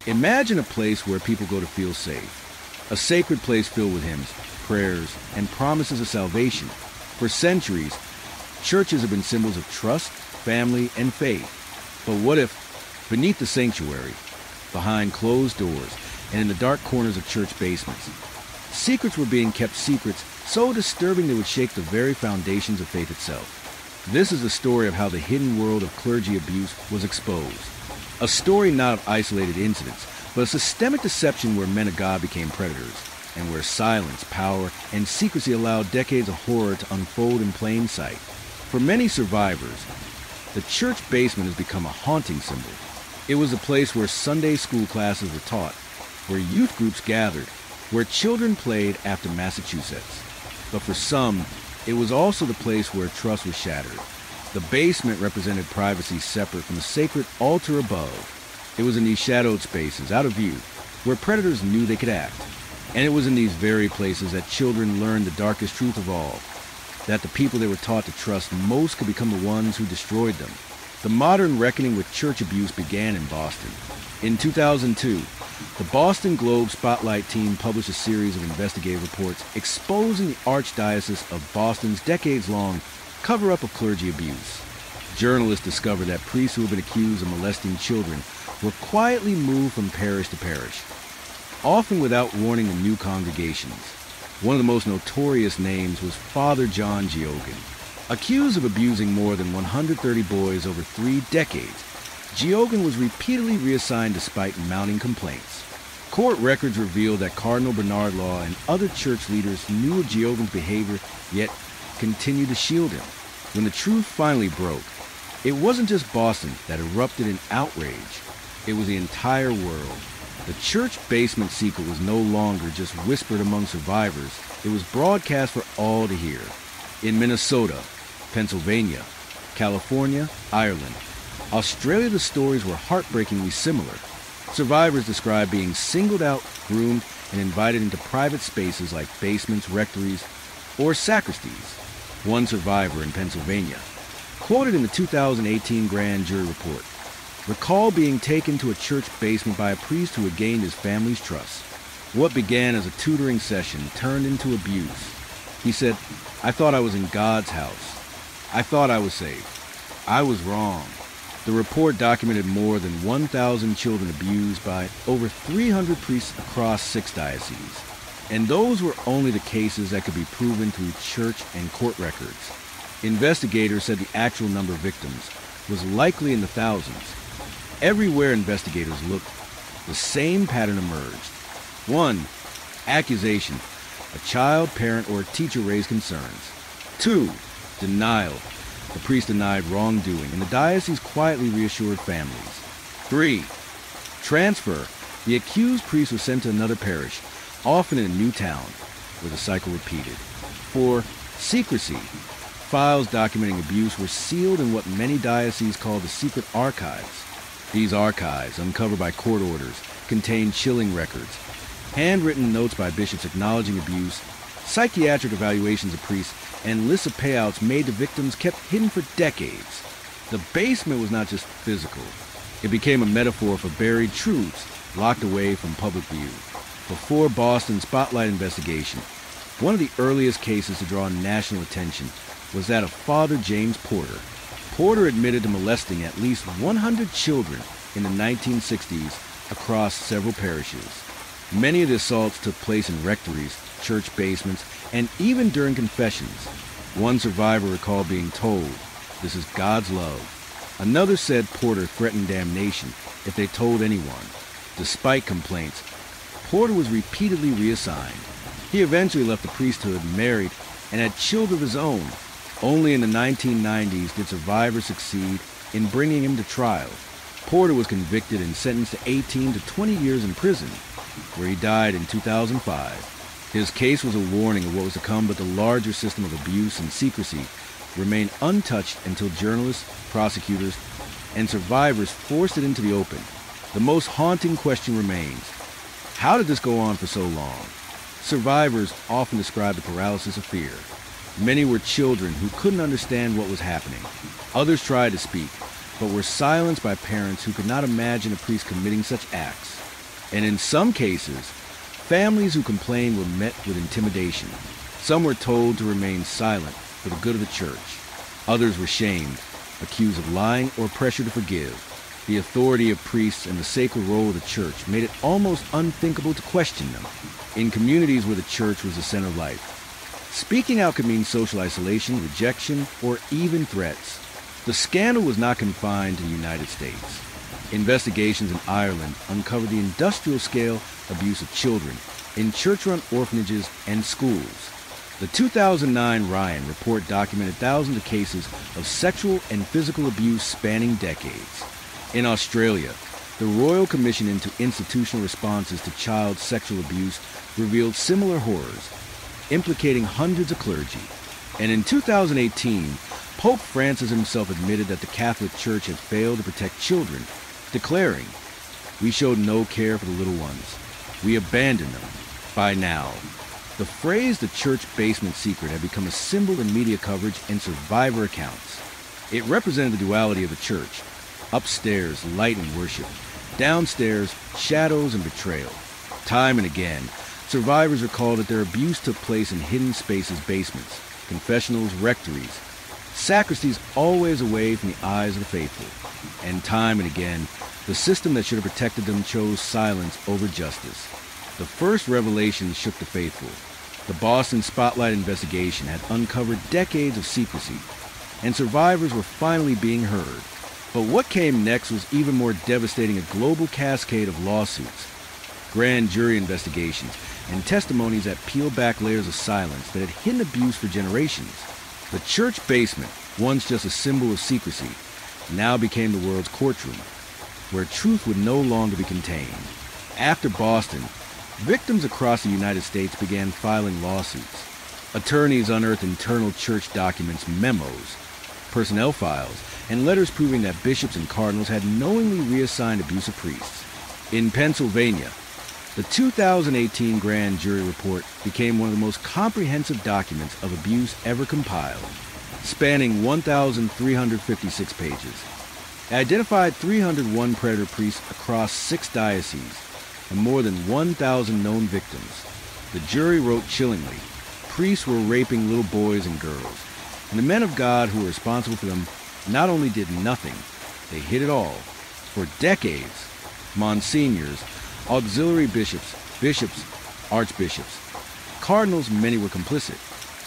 Imagine a place where people go to feel safe. A sacred place filled with hymns, prayers, and promises of salvation. For centuries, churches have been symbols of trust, family, and faith. But what if, beneath the sanctuary, behind closed doors, and in the dark corners of church basements, secrets were being kept secrets so disturbing they would shake the very foundations of faith itself? This is the story of how the hidden world of clergy abuse was exposed. A story not of isolated incidents, but a systemic deception where men of God became predators, and where silence, power, and secrecy allowed decades of horror to unfold in plain sight. For many survivors, the church basement has become a haunting symbol. It was a place where Sunday school classes were taught, where youth groups gathered, where children played after Massachusetts. But for some, it was also the place where trust was shattered. The basement represented privacy separate from the sacred altar above. It was in these shadowed spaces, out of view, where predators knew they could act. And it was in these very places that children learned the darkest truth of all, that the people they were taught to trust most could become the ones who destroyed them. The modern reckoning with church abuse began in Boston. In 2002, the Boston Globe Spotlight team published a series of investigative reports exposing the Archdiocese of Boston's decades-long cover-up of clergy abuse. Journalists discovered that priests who had been accused of molesting children were quietly moved from parish to parish, often without warning the new congregations. One of the most notorious names was Father John Geoghegan. Accused of abusing more than 130 boys over 3 decades, Geoghegan was repeatedly reassigned despite mounting complaints. Court records revealed that Cardinal Bernard Law and other church leaders knew of Geoghegan's behavior, yet continued to shield him. When the truth finally broke, it wasn't just Boston that erupted in outrage. It was the entire world. The church basement secret was no longer just whispered among survivors. It was broadcast for all to hear. In Minnesota, Pennsylvania, California, Ireland, Australia, the stories were heartbreakingly similar. Survivors described being singled out, groomed, and invited into private spaces like basements, rectories, or sacristies. One survivor in Pennsylvania, quoted in the 2018 grand jury report, recalled being taken to a church basement by a priest who had gained his family's trust. What began as a tutoring session turned into abuse. He said, "I thought I was in God's house. I thought I was safe. I was wrong." The report documented more than 1,000 children abused by over 300 priests across 6 dioceses. And those were only the cases that could be proven through church and court records. Investigators said the actual number of victims was likely in the thousands. Everywhere investigators looked, the same pattern emerged. 1. Accusation. A child, parent, or teacher raised concerns. 2. Denial. The priest denied wrongdoing, and the diocese quietly reassured families. 3. Transfer. The accused priest was sent to another parish, often in a new town, where the cycle repeated. 4. Secrecy. Files documenting abuse were sealed in what many dioceses call the secret archives. These archives, uncovered by court orders, contained chilling records, handwritten notes by bishops acknowledging abuse, psychiatric evaluations of priests, and lists of payouts made to victims kept hidden for decades. The basement was not just physical. It became a metaphor for buried truths locked away from public view. Before Boston's Spotlight investigation, one of the earliest cases to draw national attention was that of Father James Porter. Porter admitted to molesting at least 100 children in the 1960s across several parishes. Many of the assaults took place in rectories, church basements, and even during confessions. One survivor recalled being told, "This is God's love." Another said Porter threatened damnation if they told anyone. Despite complaints, Porter was repeatedly reassigned. He eventually left the priesthood, married, and had children of his own. Only in the 1990s did survivors succeed in bringing him to trial. Porter was convicted and sentenced to 18 to 20 years in prison, where he died in 2005. His case was a warning of what was to come, but the larger system of abuse and secrecy remained untouched until journalists, prosecutors, and survivors forced it into the open. The most haunting question remains: how did this go on for so long? Survivors often describe the paralysis of fear. Many were children who couldn't understand what was happening. Others tried to speak, but were silenced by parents who could not imagine a priest committing such acts. And in some cases, families who complained were met with intimidation. Some were told to remain silent for the good of the church. Others were shamed, accused of lying, or pressured to forgive. The authority of priests and the sacred role of the church made it almost unthinkable to question them in communities where the church was the center of life. Speaking out could mean social isolation, rejection, or even threats. The scandal was not confined to the United States. Investigations in Ireland uncovered the industrial-scale abuse of children in church-run orphanages and schools. The 2009 Ryan report documented thousands of cases of sexual and physical abuse spanning decades. In Australia, the Royal Commission into Institutional Responses to Child Sexual Abuse revealed similar horrors, implicating hundreds of clergy. And in 2018, Pope Francis himself admitted that the Catholic Church had failed to protect children, declaring, "We showed no care for the little ones. We abandoned them." By now, the phrase "the church basement secret" had become a symbol in media coverage and survivor accounts. It represented the duality of the church: upstairs, light and worship; downstairs, shadows and betrayal. Time and again, survivors recalled that their abuse took place in hidden spaces, basements, confessionals, rectories, sacristies, always away from the eyes of the faithful. And time and again, the system that should have protected them chose silence over justice. The first revelations shook the faithful. The Boston Spotlight investigation had uncovered decades of secrecy, and survivors were finally being heard. But what came next was even more devastating: a global cascade of lawsuits, grand jury investigations, and testimonies that peeled back layers of silence that had hidden abuse for generations. The church basement, once just a symbol of secrecy, now became the world's courtroom, where truth would no longer be contained. After Boston, victims across the United States began filing lawsuits. Attorneys unearthed internal church documents, memos, personnel files, and letters proving that bishops and cardinals had knowingly reassigned abusive priests. In Pennsylvania, the 2018 grand jury report became one of the most comprehensive documents of abuse ever compiled, spanning 1,356 pages. It identified 301 predator priests across 6 dioceses and more than 1,000 known victims. The jury wrote chillingly: priests were raping little boys and girls, and the men of God who were responsible for them not only did nothing, they hid it all. For decades, monsignors, auxiliary bishops, archbishops, cardinals, many were complicit.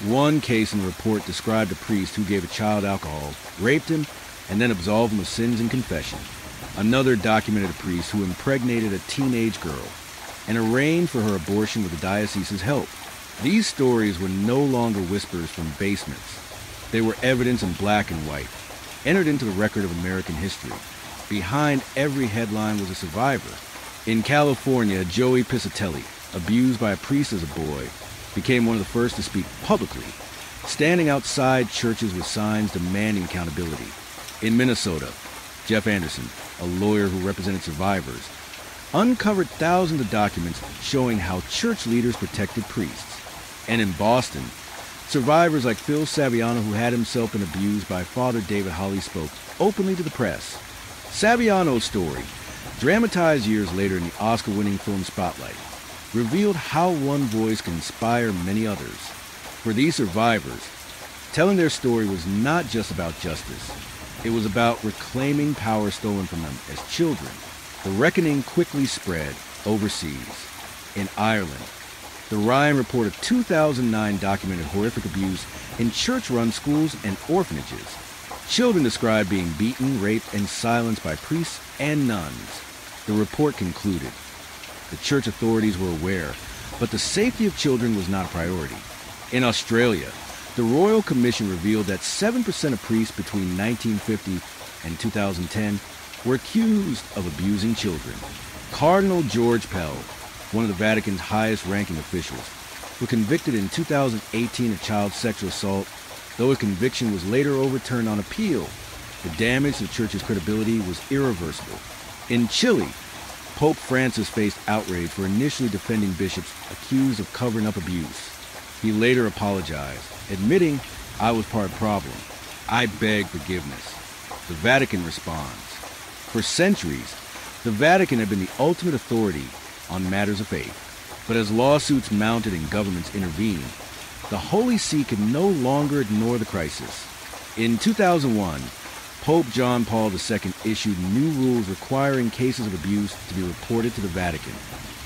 One case in the report described a priest who gave a child alcohol, raped him, and then absolved him of sins in confession. Another documented a priest who impregnated a teenage girl and arranged for her abortion with the diocese's help. These stories were no longer whispers from basements. They were evidence in black and white, entered into the record of American history. Behind every headline was a survivor. In California, Joey Piscitelli, abused by a priest as a boy, became one of the first to speak publicly, standing outside churches with signs demanding accountability. In Minnesota, Jeff Anderson, a lawyer who represented survivors, uncovered thousands of documents showing how church leaders protected priests. And in Boston, survivors like Phil Saviano, who had himself been abused by Father David Holly, spoke openly to the press. Saviano's story, dramatized years later in the Oscar-winning film Spotlight, revealed how one voice can inspire many others. For these survivors, telling their story was not just about justice. It was about reclaiming power stolen from them as children. The reckoning quickly spread overseas. In Ireland, the Ryan Report of 2009 documented horrific abuse in church-run schools and orphanages. Children described being beaten, raped, and silenced by priests and nuns. The report concluded the church authorities were aware, but the safety of children was not a priority. In Australia, the Royal Commission revealed that 7% of priests between 1950 and 2010 were accused of abusing children. Cardinal George Pell, one of the Vatican's highest-ranking officials, was convicted in 2018 of child sexual assault, though his conviction was later overturned on appeal. The damage to the church's credibility was irreversible. In Chile, Pope Francis faced outrage for initially defending bishops accused of covering up abuse. He later apologized, admitting, "I was part of the problem. I beg forgiveness." The Vatican responds. For centuries, the Vatican had been the ultimate authority on matters of faith. But as lawsuits mounted and governments intervened, the Holy See could no longer ignore the crisis. In 2001, Pope John Paul II issued new rules requiring cases of abuse to be reported to the Vatican.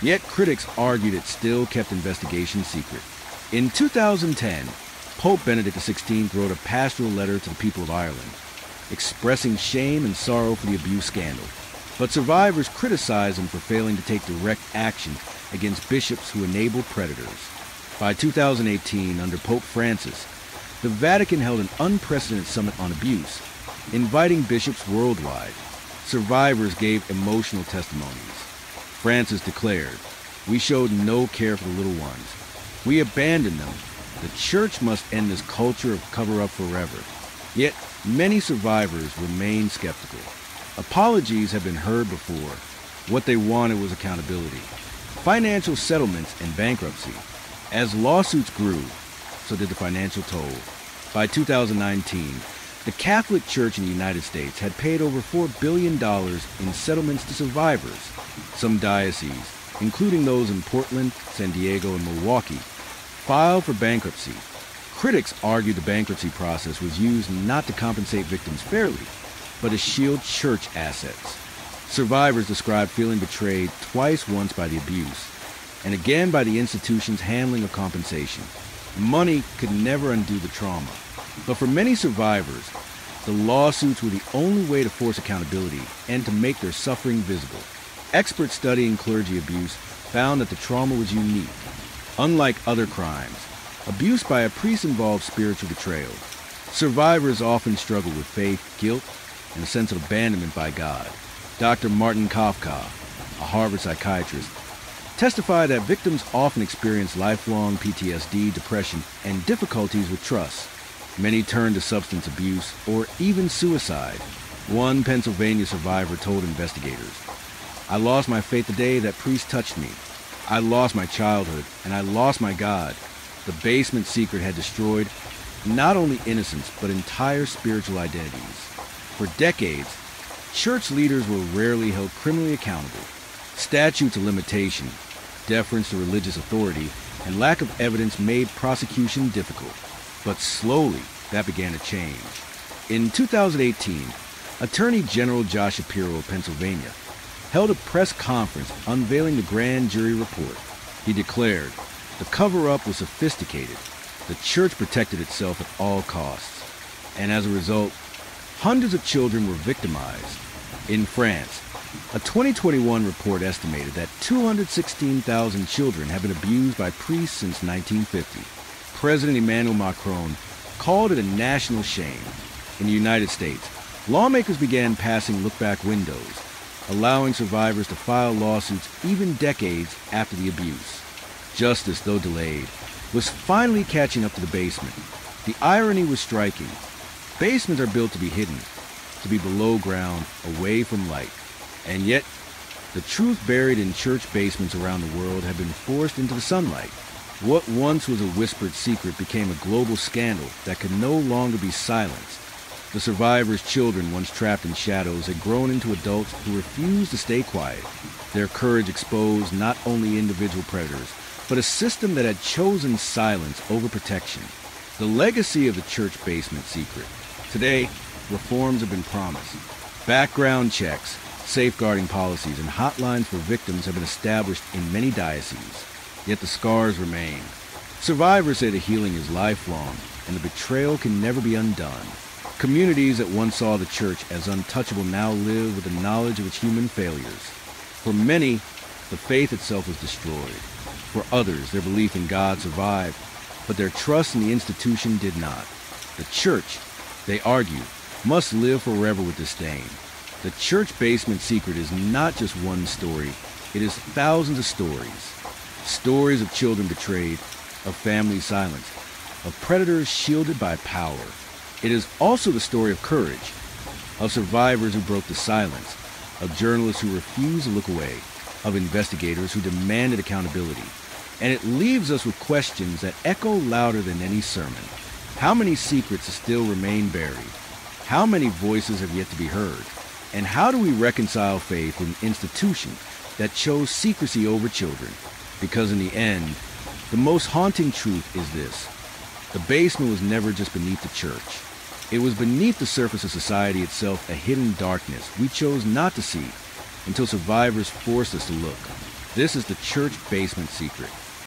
Yet critics argued it still kept investigations secret. In 2010, Pope Benedict XVI wrote a pastoral letter to the people of Ireland, expressing shame and sorrow for the abuse scandal. But survivors criticized him for failing to take direct action against bishops who enabled predators. By 2018, under Pope Francis, the Vatican held an unprecedented summit on abuse, inviting bishops worldwide. Survivors gave emotional testimonies. Francis declared, "We showed no care for the little ones. We abandoned them. The church must end this culture of cover-up forever." Yet, many survivors remain skeptical. Apologies have been heard before. What they wanted was accountability. Financial settlements and bankruptcy. As lawsuits grew, so did the financial toll. By 2019, the Catholic Church in the United States had paid over $4 billion in settlements to survivors. Some dioceses, including those in Portland, San Diego, and Milwaukee, filed for bankruptcy. Critics argued the bankruptcy process was used not to compensate victims fairly, but to shield church assets. Survivors described feeling betrayed twice, once by the abuse, and again by the institution's handling of compensation. Money could never undo the trauma. But for many survivors, the lawsuits were the only way to force accountability and to make their suffering visible. Experts studying clergy abuse found that the trauma was unique. Unlike other crimes, abuse by a priest involved spiritual betrayal. Survivors often struggle with faith, guilt, and a sense of abandonment by God. Dr. Martin Kafka, a Harvard psychiatrist, testified that victims often experience lifelong PTSD, depression, and difficulties with trust. Many turn to substance abuse or even suicide. One Pennsylvania survivor told investigators, "I lost my faith the day that priest touched me. I lost my childhood, and I lost my God." The basement secret had destroyed not only innocence, but entire spiritual identities. For decades, church leaders were rarely held criminally accountable. Statutes of limitation, deference to religious authority, and lack of evidence made prosecution difficult. But slowly, that began to change. In 2018, Attorney General Josh Shapiro of Pennsylvania held a press conference unveiling the grand jury report. He declared, "The cover-up was sophisticated. The church protected itself at all costs." And as a result, hundreds of children were victimized. In France, a 2021 report estimated that 216,000 children have been abused by priests since 1950. President Emmanuel Macron called it a national shame. In the United States, lawmakers began passing look-back windows, allowing survivors to file lawsuits even decades after the abuse. Justice, though delayed, was finally catching up to the basement. The irony was striking. Basements are built to be hidden, to be below ground, away from light. And yet, the truth buried in church basements around the world had been forced into the sunlight. What once was a whispered secret became a global scandal that could no longer be silenced. The survivors' children, once trapped in shadows, had grown into adults who refused to stay quiet. Their courage exposed not only individual predators, but a system that had chosen silence over protection. The legacy of the church basement secret. Today, reforms have been promised. Background checks, safeguarding policies, and hotlines for victims have been established in many dioceses. Yet the scars remain. Survivors say the healing is lifelong, and the betrayal can never be undone. Communities that once saw the church as untouchable now live with the knowledge of its human failures. For many, the faith itself was destroyed. For others, their belief in God survived, but their trust in the institution did not. The church, they argue, must live forever with this stain. The church basement secret is not just one story. It is thousands of stories. Stories of children betrayed, of families silenced, of predators shielded by power. It is also the story of courage, of survivors who broke the silence, of journalists who refused to look away, of investigators who demanded accountability. And it leaves us with questions that echo louder than any sermon. How many secrets still remain buried? How many voices have yet to be heard? And how do we reconcile faith with an institution that chose secrecy over children. Because in the end, the most haunting truth is this: the basement was never just beneath the church. It was beneath the surface of society itself, a hidden darkness we chose not to see until survivors forced us to look. This is the church basement secret.